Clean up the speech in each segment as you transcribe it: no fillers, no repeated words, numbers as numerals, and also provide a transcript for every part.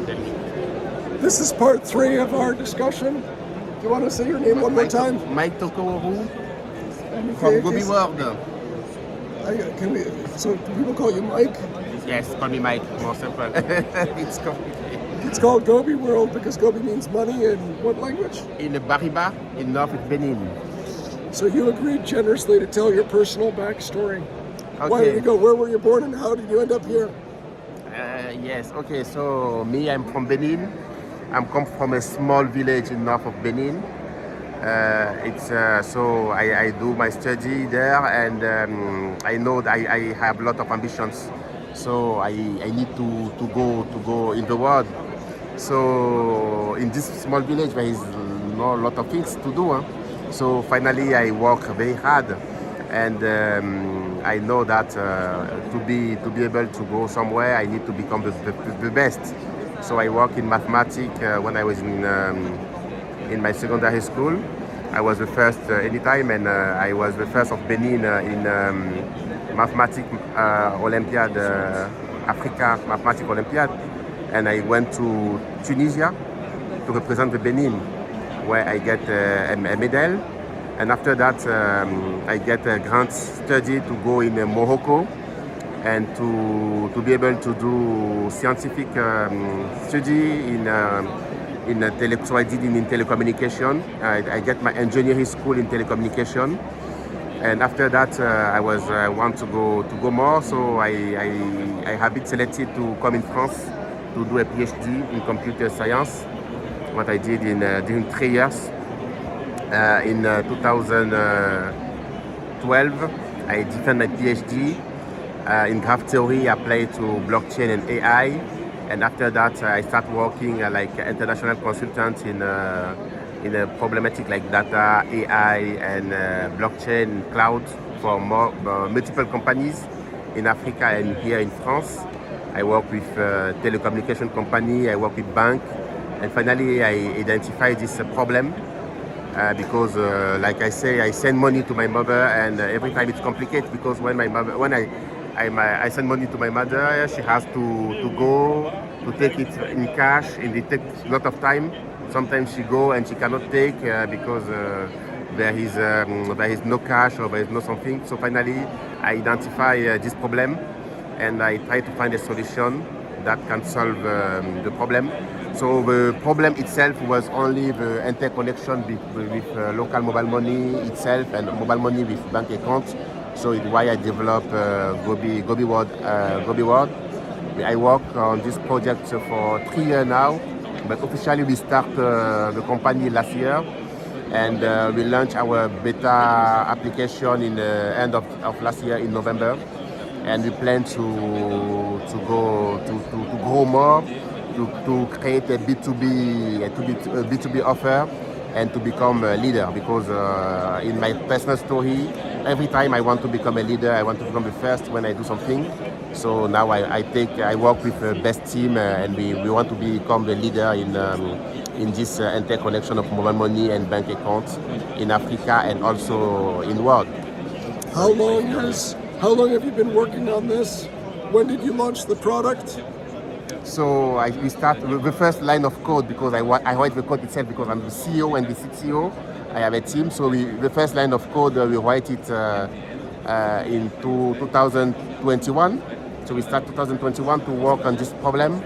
This is part 3 of our discussion. Do you want to say your name one more time? Toko And from okay, Gobiworld. so do people call you Mike? Yes, call me Mike, more simple. It's complicated. It's called Gobiworld because Gobi means money in what language? In Bariba, in North Benin. So you agreed generously to tell your personal backstory. Okay. Why did you go? Where were you born and how did you end up here? Yes, okay, so me, I'm from Benin. I'm come from a small village in north of Benin. So I do my study there, and I know that I have a lot of ambitions. So I need to go in the world. So in this small village there is not a lot of things to do. So finally I work very hard, and I know that to be able to go somewhere I need to become the best. So I work in mathematics when I was in my secondary school. I was the first anytime, and I was the first of Benin in mathematics Olympiad, Africa Mathematics Olympiad, and I went to Tunisia to represent the Benin, where I get a medal, and after that I get a grant study to go in Morocco and to be able to do scientific study so I did in telecommunication. I get my engineering school in telecommunication, and after that I want to go more. So I have been selected to come in France to do a PhD in computer science. What I did during 3 years. In 2012, I defended my PhD in graph theory applied to blockchain and AI. And after that, I start working like international consultant in a problematic like data, AI, and blockchain, cloud for multiple companies in Africa and here in France. I work with telecommunication company, I work with bank, and finally I identify this problem because, like I say, I send money to my mother, and every time it's complicated because when I send money to my mother, she has to go to take it in cash, and it takes a lot of time. Sometimes she go and she cannot take because there is no cash or there is no something. So finally, I identify this problem, and I try to find a solution that can solve the problem. So the problem itself was only the interconnection with local mobile money itself and mobile money with bank accounts. So it's why I developed Gobiworld. I work on this project for 3 years now, but officially we start the company last year, and we launched our beta application in the end of last year in November, and we plan to grow more, to create a B2B offer, and to become a leader, because in my personal story, every time I want to become a leader, I want to become the first when I do something. So now I work with the best team, and we want to become the leader in this interconnection of mobile money and bank accounts in Africa and also in the world. How long have you been working on this? When did you launch the product? So we start with the first line of code, because I write the code itself, because I'm the CEO and the CTO. I have a team, so the first line of code we write it in 2021. So we start 2021 to work on this problem,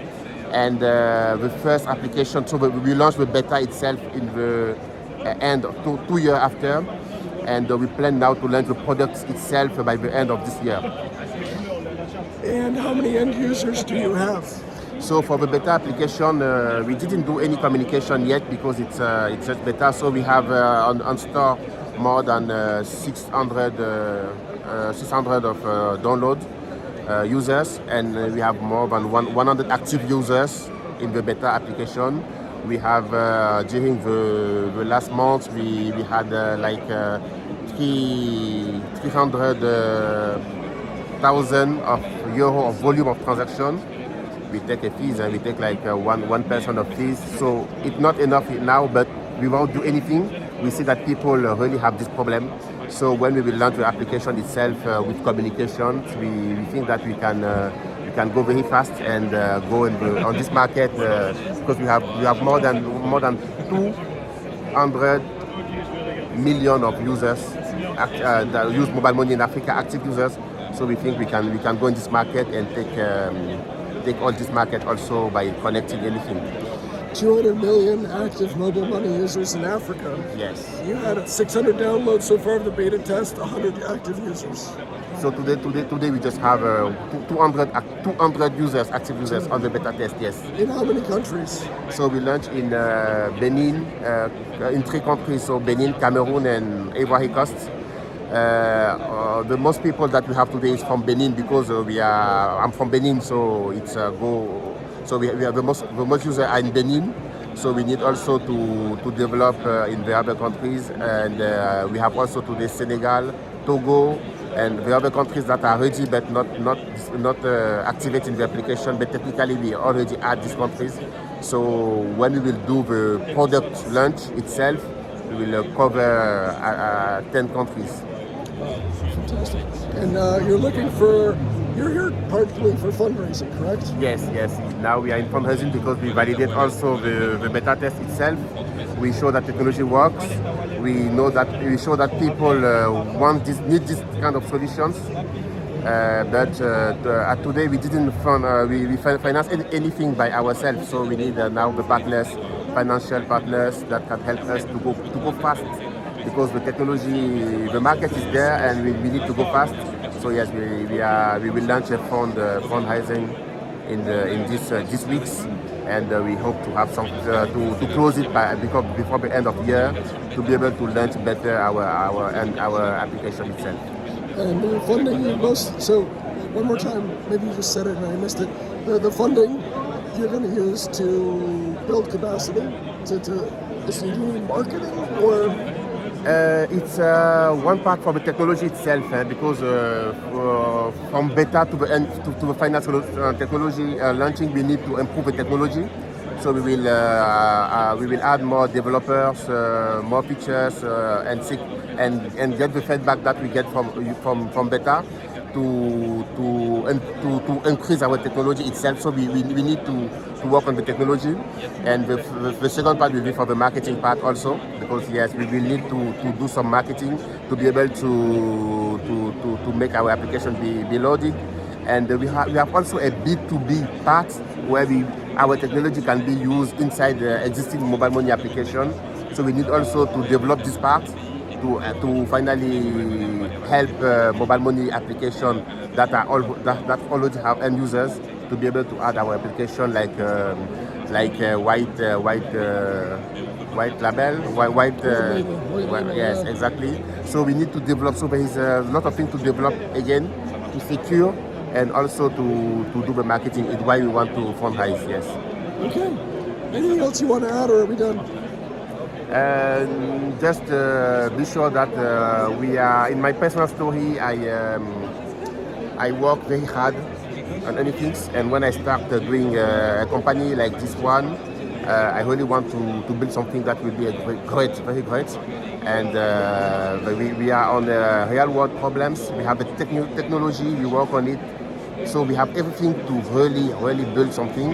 and the first application. So we launched the beta itself in the end of 2 years after, and we plan now to launch the product itself by the end of this year. And how many end users do you have? So for the beta application, we didn't do any communication yet because it's just beta. So we have on store more than 600 of download users, and we have more than 100 active users in the beta application. We have during the last month we had like 300,000 euro of volume of transaction. We take a fees, and we take like 1% of fees. So it's not enough now, but we won't do anything. We see that people really have this problem. So when we will launch the application itself with communication, we think that we can can go very fast and go on this market because we have more than 200 million of users that use mobile money in Africa, active users. So we think we can go in this market and take all this market also by connecting anything. 200 million active mobile money users in Africa. Yes. You had 600 downloads so far of the beta test, 100 active users. So today we just have 200 users, active users on the beta test. Yes. In how many countries? So we launched in Benin, in 3 countries. So Benin, Cameroon, and Ivory Coast. The most people that we have today is from Benin because I'm from Benin, so it's So we have the most users are in Benin. So we need also to develop in the other countries, and we have also today Senegal, Togo, and the other countries that are ready but not activating the application. But technically we already add these countries. So when we will do the product launch itself, we will cover 10 countries. Fantastic. And you're here partly for fundraising, correct? Yes. Now we are in fundraising because we validate also the beta test itself. We show that technology works. We show that people need this kind of solutions. But today we didn't finance anything by ourselves. So we need now the financial partners that can help us to go fast. Because the market is there and we need to go fast. So yes, we will launch a fundraising in this weeks, and we hope to have some to close it before the end of the year to be able to launch better our application itself. And the funding so one more time, maybe you just said it and I missed it. The funding you're going to use to build capacity is it marketing or? It's one part for the technology itself, because from beta to the end to the final technology launching, we need to improve the technology. So we will add more developers, more features, and get the feedback that we get from beta to increase our technology itself. So we need to work on the technology, and the second part will be for the marketing part also, because yes, we will need to do some marketing to be able to make our application be loaded. And we have also a B2B part where our technology can be used inside the existing mobile money application. So we need also to develop this part to finally help mobile money application that already have end users to be able to add our application like white label, yes, exactly. So we need to develop. So there is a lot of things to develop again to secure and also to do the marketing. It's why we want to fundraise. Yes. Okay. Anything else you want to add, or are we done? Just be sure that we are. In my personal story, I work very hard on anything, and when I start doing a company like this one, I really want to build something that will be very great. And we are on the real world problems. We have the technology. We work on it. So we have everything to really build something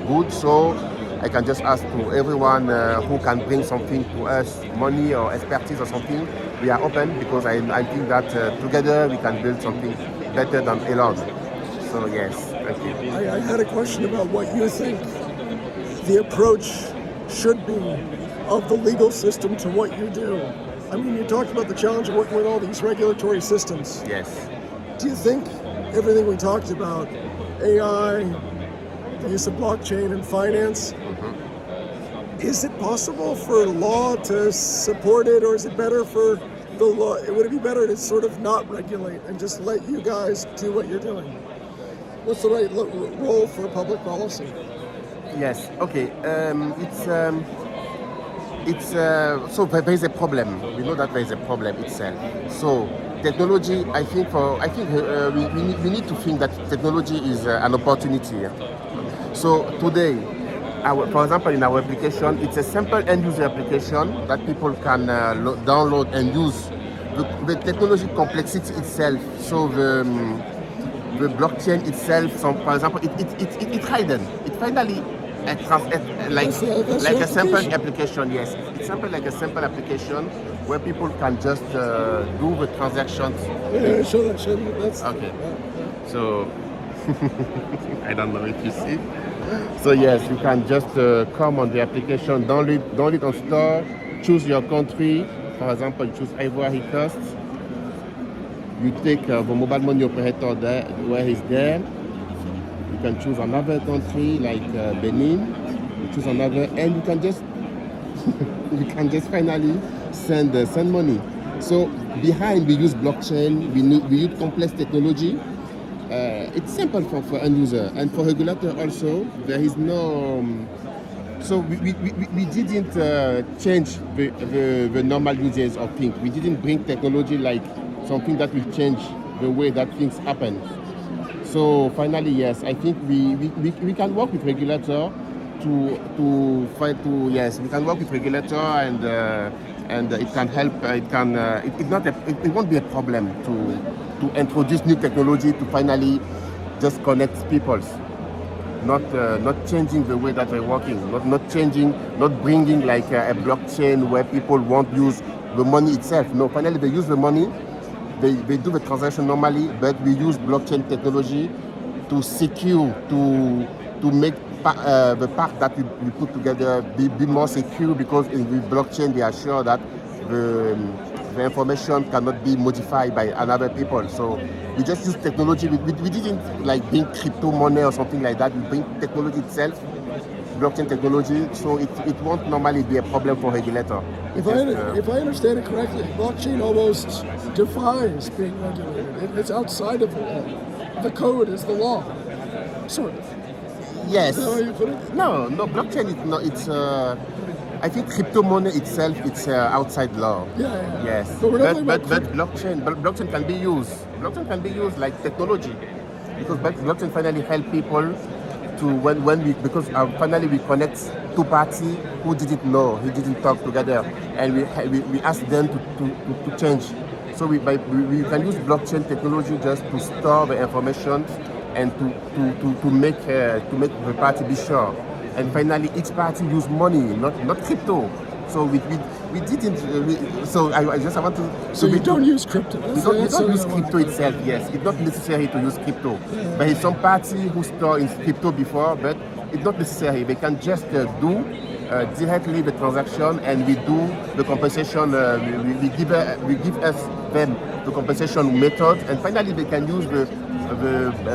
good. So I can just ask to everyone who can bring something to us, money or expertise or something. We are open, because I think that together we can build something better than alone. So yes, thank you. I had a question about what you think the approach should be of the legal system to what you do. I mean, you talked about the challenge of working with all these regulatory systems. Yes. Do you think everything we talked about, AI, the use of blockchain and finance, is it possible for law to support it, or is it better for the law? Would it be better to sort of not regulate and just let you guys do what you're doing? What's the right role for public policy? Yes. Okay. So there is a problem. We know that there is a problem itself. So technology, I think we need to think that technology is an opportunity. So today, for example, in our application, it's a simple end-user application that people can download and use. The technology complexity itself, so the blockchain itself, so for example, it hidden. It finally That's like the a simple application. application. Yes, it's simple like a simple application where people can just do the transactions. Yeah, show that. That's Okay. So I don't know if you see. So yes, you can just come on the application, download it on store, choose your country. For example, you choose Ivory Coast. You take the mobile money operator there, where he's there. You can choose another country like Benin. You choose another, and you can just finally send money. So behind we use blockchain. We use complex technology. It's simple for end user and for regulator also. There is no. So we didn't change the normal uses of things. We didn't bring technology like something that will change the way that things happen. So finally, yes, I think we can work with regulator to fight to yes, we can work with regulator and it can help. It won't be a problem to introduce new technology to finally just connect peoples. Not changing the way that they're working, not bringing like a blockchain where people won't use the money itself. No, finally they use the money, they do the transaction normally, but we use blockchain technology to secure, to make the part that we put together be more secure, because in the blockchain they are sure that the information cannot be modified by another people. So we just use technology. We didn't like bring crypto money or something like that. We bring technology itself, blockchain technology. So it won't normally be a problem for regulator. If I understand it correctly, blockchain almost defies being regulated. It's outside of the law. The code is the law, sort of. Yes. Is that how you put it? No, blockchain is not. It's. I think crypto money itself, it's outside law. Yeah. Yes. But we're not But talking about blockchain can be used. Blockchain can be used like technology, because blockchain finally help people to because finally we connect two parties who didn't know, who didn't talk together, and we ask them to change. So we can use blockchain technology just to store the information and to make the party be sure. And finally, each party use money, not crypto. So we didn't. So I just want to. So you don't use crypto. We don't use crypto itself. Yes, it's not necessary to use crypto. There is some party who store in crypto before, but it's not necessary. They can just do directly the transaction, and we do the compensation. We give them the compensation method, and finally they can use the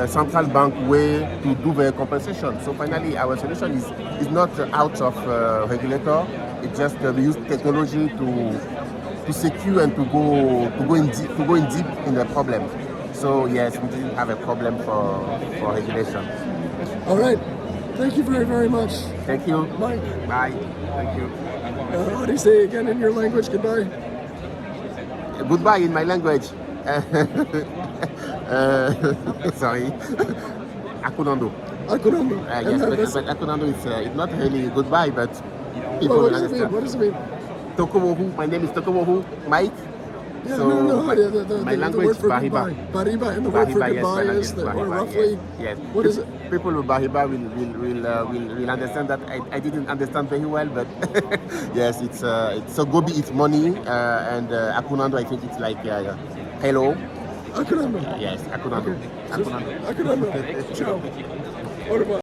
central bank way to do the compensation. So finally, our solution is not out of regulator. It's just we use technology to secure and to go in deep in the problem. So yes, we didn't have a problem for regulation. All right. Thank you very, very much. Thank you. Mike. Bye. Thank you. What do you say again in your language? Goodbye. Goodbye in my language. Sorry. Akunando. Akunando. Yes, but Akunando is it's not really goodbye, but people What will does it mean? understand. What does it mean? Toko. My name is Toko. Mike. Yeah, So no. my The language word for Bariba. goodbye. Bariba, and the word for Bariba, yes, goodbye my is language, or Bariba, roughly. yes. What is it? People with Bariba will understand that. I didn't understand very well, but yes, it's so Gobi it's money, and Akunando I think it's like hello. Akunando. Yes, Akunando. Okay. Akunando. Ciao. What about?